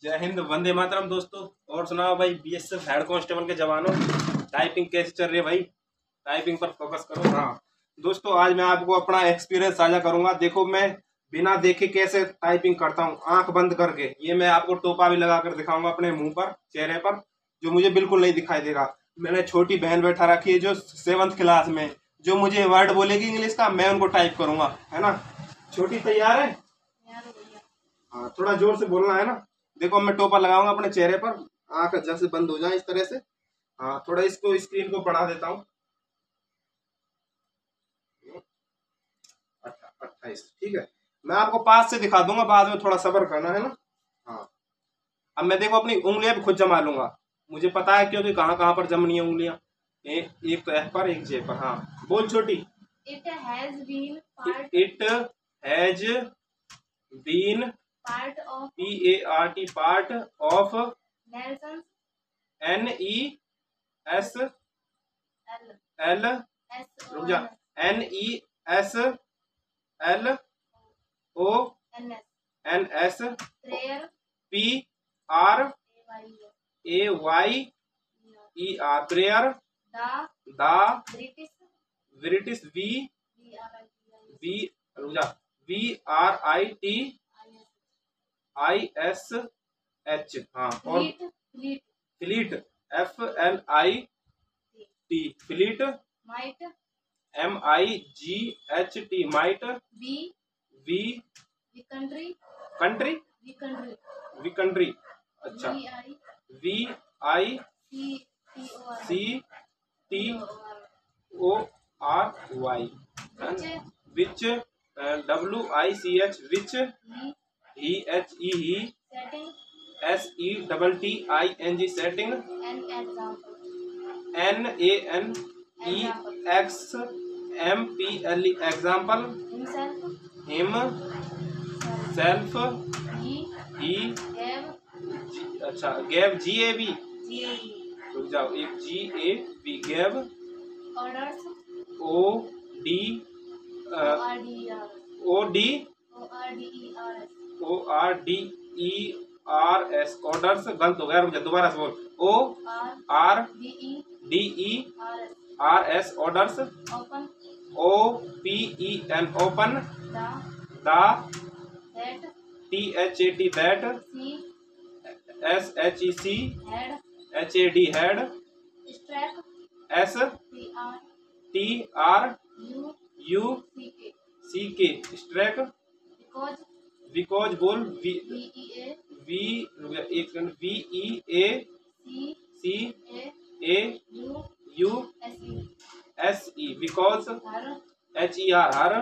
जय हिंद, वंदे मातरम दोस्तों। और सुनाओ भाई, बीएसएफ हेड कांस्टेबल के जवानों, टाइपिंग कैसे चल रही है भाई? टाइपिंग पर फोकस करो। हाँ दोस्तों, आज मैं आपको अपना एक्सपीरियंस साझा करूंगा। देखो, मैं बिना देखे कैसे टाइपिंग करता हूँ, आंख बंद करके। ये मैं आपको टोपा भी लगा कर दिखाऊंगा अपने मुंह पर, चेहरे पर, जो मुझे बिल्कुल नहीं दिखाई देगा। मैंने छोटी बहन बैठा रखी है जो 7th क्लास में, जो मुझे वर्ड बोलेगी इंग्लिश का, मैं उनको टाइप करूंगा, है ना। छोटी तैयार है? हाँ, थोड़ा जोर से बोलना है ना। देखो, मैं टोपा लगाऊंगा अपने चेहरे पर, आंख जैसे बंद हो जाए इस तरह से। हाँ, थोड़ा इसको स्क्रीन को बढ़ा देता हूँ। 28, ठीक है। मैं आपको पास से दिखा दूंगा, बाद में थोड़ा सब्र करना है ना। हाँ, अब मैं देखो अपनी उंगलियां भी खुद जमा लूंगा। मुझे पता है क्योंकि कहाँ कहाँ पर जमनी है उंगलियां। एक तो एफ पर, एक जे पर। हाँ बोल छोटी। It has been part it has been part of PART part of Nelson's NESL L रुक जा, NESLONS prayer PRAYER prayer. the the British British V रुक जा, VRITISH। हाँ, और fleet fleet FLIT fleet might MIGHT might be V country country V country. अच्छा, VICTORY which WICH which HE SETTING setting NANEXMPLE example himself ही। अच्छा, gave GAV रुक जाओ, एक GAV gave orders OD ORDERS orders. गलत हो गया, रुक जा, दोबारा से बोल। ORDERS orders. OPEN open. The THAT that. SHEC HAD had. STRUCK struck. Because बोल। एक सेकंड, VEACAUSE because. HER her.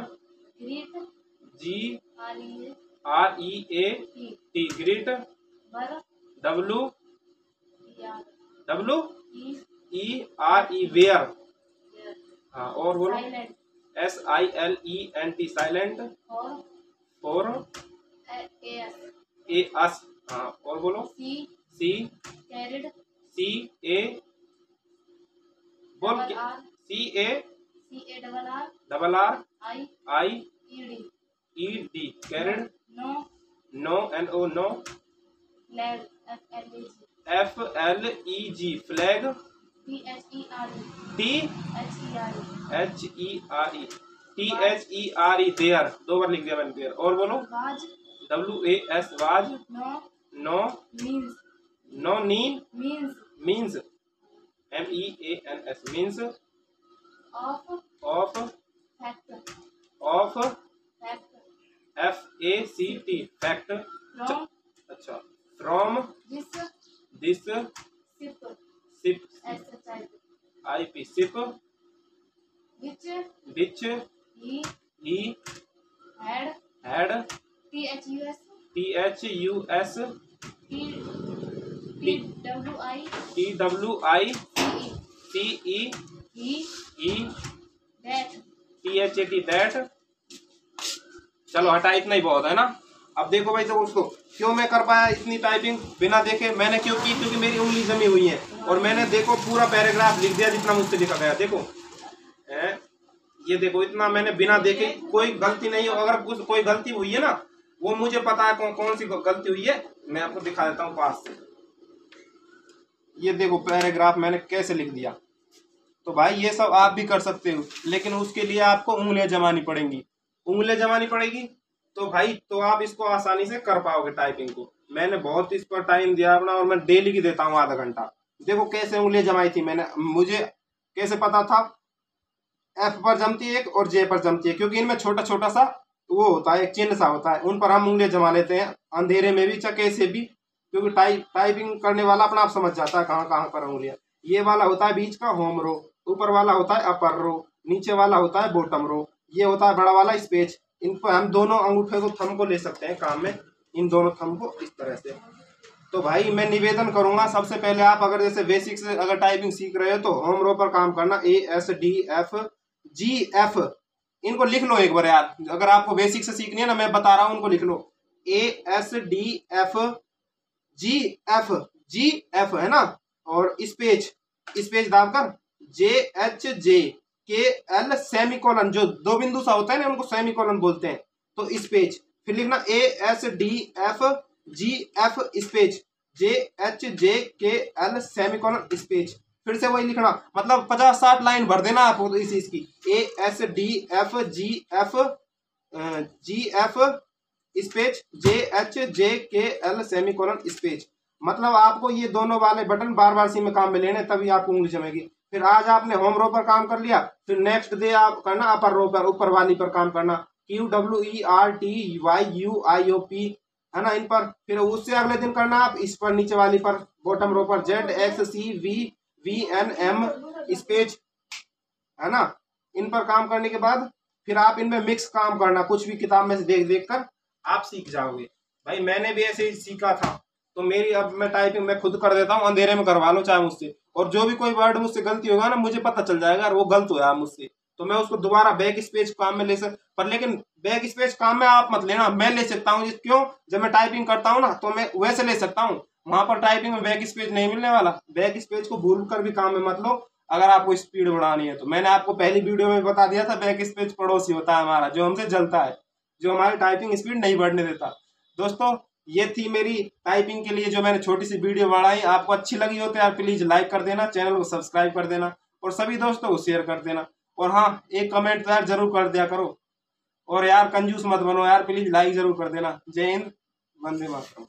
GREAT great. WWERE were. हाँ, और बोलो। SILENT silent. और AS। हाँ, और बोलो। CA बोल। CA RRIED carried. No NO FLEG flag. THERE there, 2 बार लिख दिया मैंने देयर। और बोलो। WAS was. नो नीन means MEANS means of FACT fact. अच्छा, from this ship IP ship which he had THUS TWICE that. चलो हटा, इतना ही बहुत है ना। अब देखो भाई, तो उसको क्यों मैं कर पाया इतनी टाइपिंग बिना देखे? मैंने क्यों की? क्योंकि मेरी उंगली जमी हुई है और मैंने देखो पूरा पैराग्राफ लिख दिया जितना मुझसे लिखा गया। देखो ये देखो, इतना मैंने बिना देखे, कोई गलती नहीं हो। अगर कोई गलती हुई है ना, वो मुझे पता है कौन सी गलती हुई है। मैं आपको दिखा देता हूँ पास से। ये देखो पैराग्राफ मैंने कैसे लिख दिया। तो भाई ये सब आप भी कर सकते हो, लेकिन उसके लिए आपको उंगलियां जमानी पड़ेंगी। उंगलियां जमानी पड़ेगी तो भाई तो आप इसको आसानी से कर पाओगे टाइपिंग को। मैंने बहुत इस पर टाइम दिया अपना, और मैं डेली की देता हूँ आधा घंटा। देखो कैसे उंगलियां जमाई थी मैंने। मुझे कैसे पता था एफ पर जमती है एक और जे पर जमती है, क्योंकि इनमें छोटा छोटा सा वो होता है, एक चिन्ह सा होता है, उन पर हम उंगलियां जमा लेते हैं अंधेरे में भी चाहे कैसे भी, क्योंकि टाइपिंग करने वाला अपना आप समझ जाता है कहाँ कहाँ पर उंगलियां। ये वाला होता है बीच का होम रो, ऊपर वाला होता है अपर रो, नीचे वाला होता है बॉटम रो, ये होता है बड़ा वाला स्पेस। इन पर हम दोनों अंगूठे को थंब को ले सकते हैं काम में, इन दोनों थंब को इस तरह से। तो भाई मैं निवेदन करूंगा सबसे पहले आप अगर जैसे बेसिक से अगर टाइपिंग सीख रहे हो तो होम रो पर काम करना। ASDFGF इनको लिख लो एक बार यार, अगर आपको बेसिक से सीखनी है ना, मैं बता रहा हूँ उनको लिख लो। ASDFGF है ना, और स्पेस दाबकर JHJKL सेमीकोलन, जो दो बिंदु सा होता है ना उनको सेमीकोलन बोलते हैं। तो स्पेस फिर लिखना ASDFGF space JHJKL semicolon space, फिर से वही लिखना, मतलब 50-60 लाइन भर देना आप इस इसकी। ASDFGF space JHJKL semicolon space. मतलब आपको ये दोनों वाले बटन बार बार सी में काम में लेने, तभी आपको उंगली जमेगी। फिर आज आपने होम रो पर काम कर लिया, फिर नेक्स्ट डे आप करना अपर रो पर, ऊपर वाली पर काम करना, QWERTYUIOP है ना, इन पर। फिर उससे अगले दिन करना आप इस पर, नीचे वाली पर, बॉटम रो पर ZXCVVNM स्पेस है ना। इन पर काम करने के बाद फिर आप इनमें मिक्स काम करना, कुछ भी किताब में से देख देख कर आप सीख जाओगे। भाई मैंने भी ऐसे ही सीखा था, तो मेरी अब मैं टाइपिंग मैं खुद कर देता हूँ, अंधेरे में करवा लो चाहे मुझसे, और जो भी कोई वर्ड मुझसे गलती होगा ना मुझे पता चल जाएगा और वो गलत हुआ मुझसे, तो मैं उसको दोबारा बैक स्पेस काम में ले पर लेकिन बैक स्पेस काम में आप मत लेना, मैं ले सकता हूँ। क्यों? जब मैं टाइपिंग करता हूँ ना तो मैं वैसे ले सकता हूँ, वहां पर टाइपिंग में बैक स्पेस नहीं मिलने वाला। बैक स्पेस को भूल कर भी काम में मत लो अगर आपको स्पीड बढ़ानी है तो। मैंने आपको पहली वीडियो में बता दिया था, बैक स्पेस पड़ोसी होता है हमारा, जो हमसे जलता है, जो हमारी टाइपिंग स्पीड नहीं बढ़ने देता। दोस्तों ये थी मेरी टाइपिंग के लिए जो मैंने छोटी सी वीडियो बनाई। आपको अच्छी लगी हो तो यार प्लीज लाइक कर देना, चैनल को सब्सक्राइब कर देना, और सभी दोस्तों को शेयर कर देना। और हाँ, एक कमेंट तो यार जरूर कर दिया करो, और यार कंजूस मत बनो यार, प्लीज लाइक जरूर कर देना। जय हिंद, वंदे मातरम।